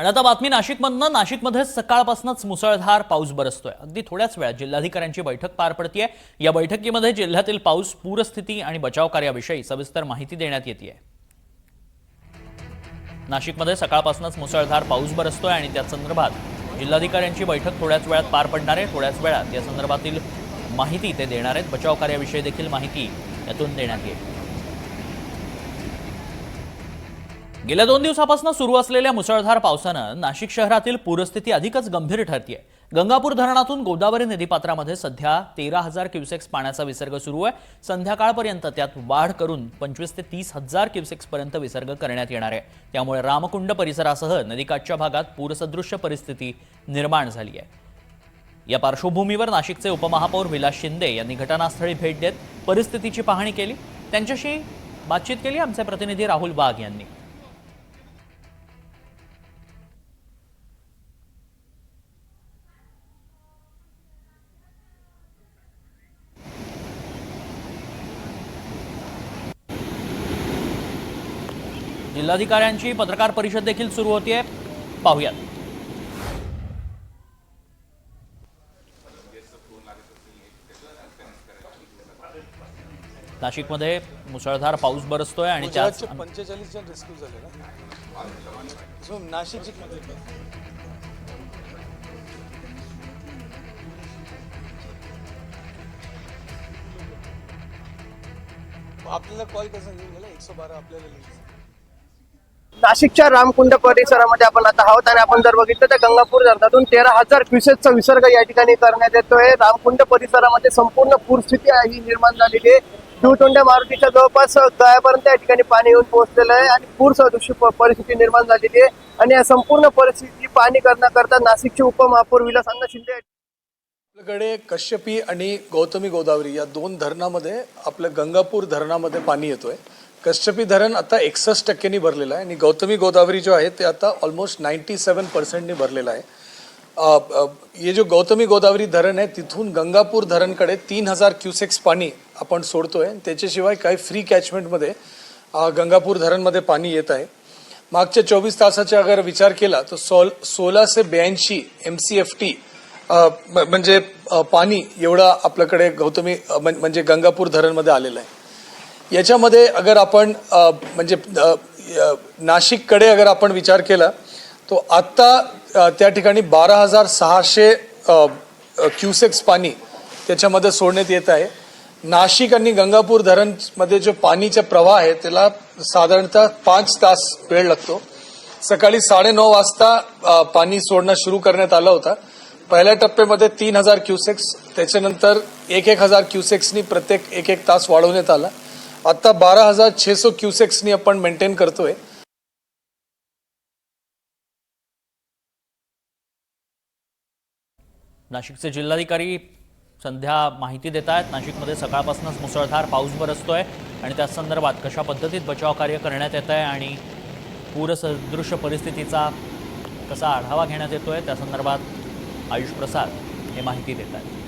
आणि आता बातमी नाशिकमधनं. नाशिकमध्ये सकाळपासूनच मुसळधार पाऊस बरसतोय. अगदी थोड्याच वेळात जिल्हाधिकाऱ्यांची बैठक पार पडतीये. या बैठकीमध्ये जिल्ह्यातील पाऊस, पूरस्थिती आणि बचाव कार्याविषयी सविस्तर माहिती देण्यात येते. नाशिकमध्ये सकाळपासूनच मुसळधार पाऊस बरसतोय आणि त्या संदर्भात जिल्हाधिकाऱ्यांची बैठक थोड्याच वेळात पार पडणार आहे. थोड्याच वेळात या संदर्भातील माहिती ते देणार आहेत. बचाव कार्याविषयी देखील माहिती यातून देण्यात येईल. गेल्या 2 दिवसापासून सुरू असलेल्या मुसळधार पावसानं नाशिक शहरातील पूरस्थिती अधिकच गंभीर ठरतीये. गंगापूर धरणातून गोदावरी नदीपात्रामध्ये सध्या 13,000 क्युसेक्स पाण्याचा विसर्ग सुरू आहे. संध्याकाळपर्यंत त्यात वाढ करून 25,000 ते 30,000 क्युसेक्स पर्यंत विसर्ग करण्यात येणार आहे. त्यामुळे रामकुंड परिसरासह नदीकाठच्या भागात पूरसदृश्य परिस्थिती निर्माण झाली आहे. या पार्श्वभूमीवर नाशिकचे उपमहापौर विलास शिंदे यांनी घटनास्थळी भेट देत परिस्थितीची पाहणी केली. त्यांच्याशी बातचीत केली आमचे प्रतिनिधी राहुल वाघ यांनी. जिल्हाधिकाऱ्यांची पत्रकार परिषद देखील सुरू होतीये. पाहूयात. नाशिकमध्ये मुसळधार पाऊस बरसतोय आणि त्याच 45 जण रेस्क्यू झाले ना नाशिकची. आपल्याला कॉल कसं घेऊन गेला 112 आपल्याला. नाशिकच्या रामकुंड परिसरामध्ये आपण आता आहोत आणि आपण जर बघितलं तर गंगापूर धरणातून 13,000 क्युसेकचा विसर्ग या ठिकाणी करण्यात येतोय. रामकुंड परिसरामध्ये संपूर्ण पूरस्थिती ही निर्माण झालेली आहे. शिवतोंड्या मारुतीच्या जवळपास गळ्यापर्यंत या ठिकाणी पाणी येऊन पोहोचलेलं आहे आणि पूर सदृश्य परिस्थिती निर्माण झालेली आहे. आणि या संपूर्ण परिस्थितीची पाहणी करण्याकरता नाशिकचे उपमहापौर विलास शिंदे. आपल्याकडे कश्यपी आणि गौतमी गोदावरी या 2 धरणामध्ये आपलं गंगापूर धरणामध्ये पाणी येतोय. कश्यपी धरण आता 61% भरलेलं आहे आणि गौतमी गोदावरी जो आहे ते आता ऑलमोस्ट 97% भरलेलं आहे. ये जो गौतमी गोदावरी धरण आहे तिथून गंगापूर धरणकडे 3,000 क्युसेक्स पाणी आपण सोडतोय. त्याच्याशिवाय काही फ्री कॅचमेंटमध्ये गंगापूर धरणमध्ये पाणी येत आहे. मागच्या 24 तासाचा अगर विचार केला तर 16 से 82 MCFT म्हणजे पाणी एवढा आपल्याकडे गौतमी म्हणजे गंगापूर धरणमध्ये आलेलं आहे. याच्यामध्ये अगर आपण म्हणजे नाशिककडे अगर आपण विचार केला तो आत्ता त्या ठिकाणी 12,600 क्युसेक्स पाणी त्याच्यामध्ये सोडण्यात येत आहे. नाशिक आणि गंगापूर धरणमध्ये जो पाणीचा प्रवाह आहे त्याला साधारणतः 5 तास वेळ लागतो. सकाळी 9:30 वाजता पाणी सोडणं सुरू करण्यात आलं होतं. पहिल्या टप्प्यामध्ये 3,000 क्युसेक्स, त्याच्यानंतर 1,000 क्युसेक्सनी प्रत्येक 1 तास वाढवण्यात आला. आता 12,600 क्युसेक्सनी आपण मेंटेन करतोय. नाशिकचे जिल्हाधिकारी सध्या माहिती देत आहेत. नाशिकमध्ये सकाळपासूनच मुसळधार पाऊस बरसतोय आणि त्या संदर्भात कशा पद्धतीत बचाव कार्य करण्यात येत आहे आणि पूरसदृश्य परिस्थितीचा कसा आढावा घेण्यात येतोय त्या संदर्भात आयुष प्रसाद हे माहिती देत आहेत.